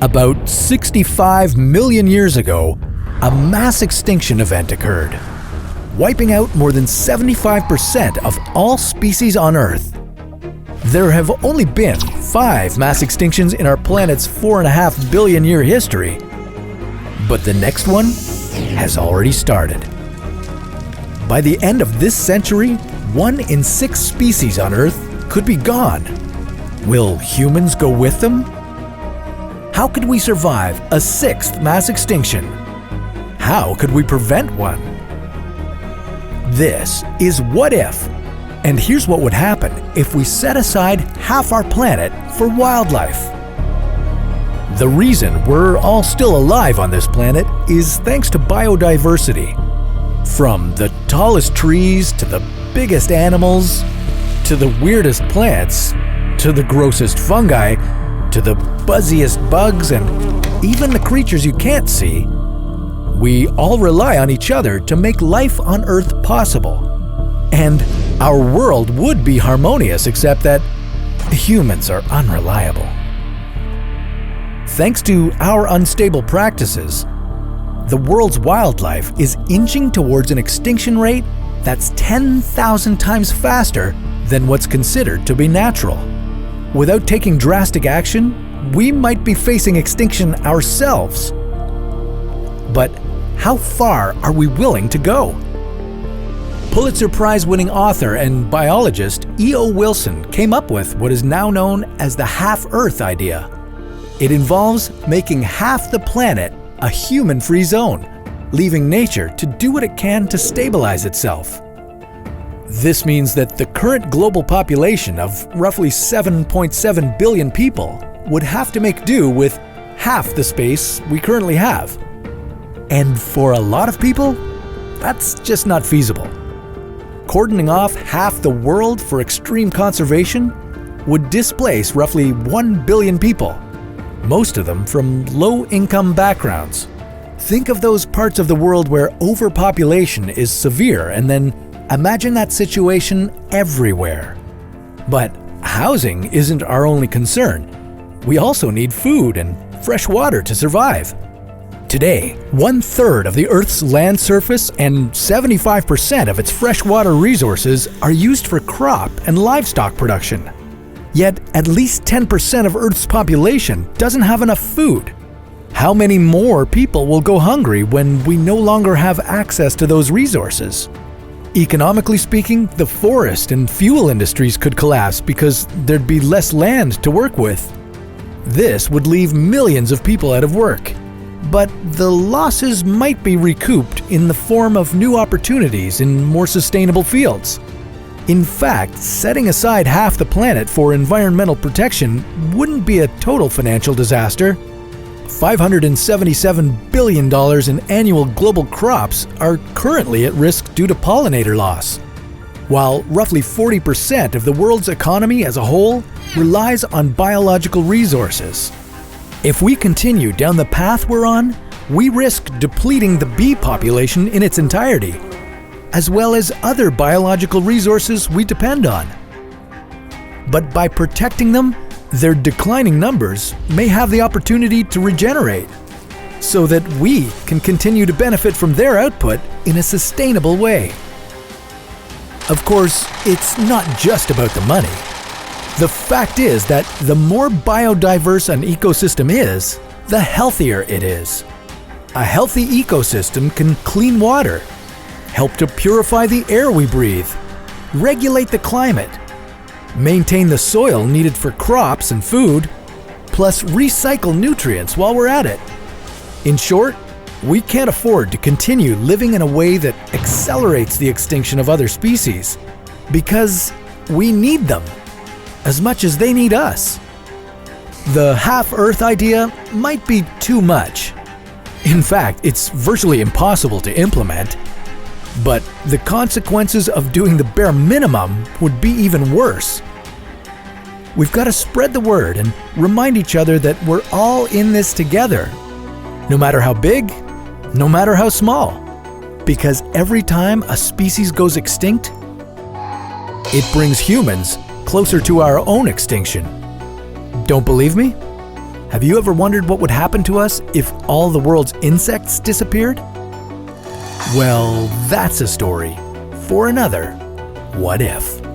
About 65 million years ago, a mass extinction event occurred, wiping out more than 75% of all species on Earth. There have only been 5 mass extinctions in our planet's 4.5 billion year history, but the next one has already started. By the end of this century, 1 in 6 species on Earth could be gone. Will humans go with them? How could we survive a 6th mass extinction? How could we prevent one? This is What If, and here's what would happen if we set aside half our planet for wildlife. The reason we're all still alive on this planet is thanks to biodiversity. From the tallest trees to the biggest animals, to the weirdest plants, to the grossest fungi, to the buzziest bugs, and even the creatures you can't see, we all rely on each other to make life on Earth possible. And our world would be harmonious, except that humans are unreliable. Thanks to our unstable practices, the world's wildlife is inching towards an extinction rate that's 10,000 times faster than what's considered to be natural. Without taking drastic action, we might be facing extinction ourselves. But how far are we willing to go? Pulitzer Prize-winning author and biologist E.O. Wilson came up with what is now known as the half-Earth idea. It involves making half the planet a human-free zone, leaving nature to do what it can to stabilize itself. This means that the current global population of roughly 7.7 billion people would have to make do with half the space we currently have. And for a lot of people, that's just not feasible. Cordoning off half the world for extreme conservation would displace roughly 1 billion people, most of them from low-income backgrounds. Think of those parts of the world where overpopulation is severe, and then imagine that situation everywhere. But housing isn't our only concern. We also need food and fresh water to survive. Today, 1/3 of the Earth's land surface and 75% of its freshwater resources are used for crop and livestock production. Yet, at least 10% of Earth's population doesn't have enough food. How many more people will go hungry when we no longer have access to those resources? Economically speaking, the forest and fuel industries could collapse because there'd be less land to work with. This would leave millions of people out of work. But the losses might be recouped in the form of new opportunities in more sustainable fields. In fact, setting aside half the planet for environmental protection wouldn't be a total financial disaster. $577 billion in annual global crops are currently at risk due to pollinator loss, while roughly 40% of the world's economy as a whole relies on biological resources. If we continue down the path we're on, we risk depleting the bee population in its entirety, as well as other biological resources we depend on. But by protecting them, their declining numbers may have the opportunity to regenerate, so that we can continue to benefit from their output in a sustainable way. Of course, it's not just about the money. The fact is that the more biodiverse an ecosystem is, the healthier it is. A healthy ecosystem can clean water, help to purify the air we breathe, regulate the climate, maintain the soil needed for crops and food, plus recycle nutrients while we're at it. In short, we can't afford to continue living in a way that accelerates the extinction of other species, because we need them as much as they need us. The half-Earth idea might be too much. In fact, it's virtually impossible to implement. But the consequences of doing the bare minimum would be even worse. We've got to spread the word and remind each other that we're all in this together, no matter how big, no matter how small. Because every time a species goes extinct, it brings humans closer to our own extinction. Don't believe me? Have you ever wondered what would happen to us if all the world's insects disappeared? Well, that's a story for another What If.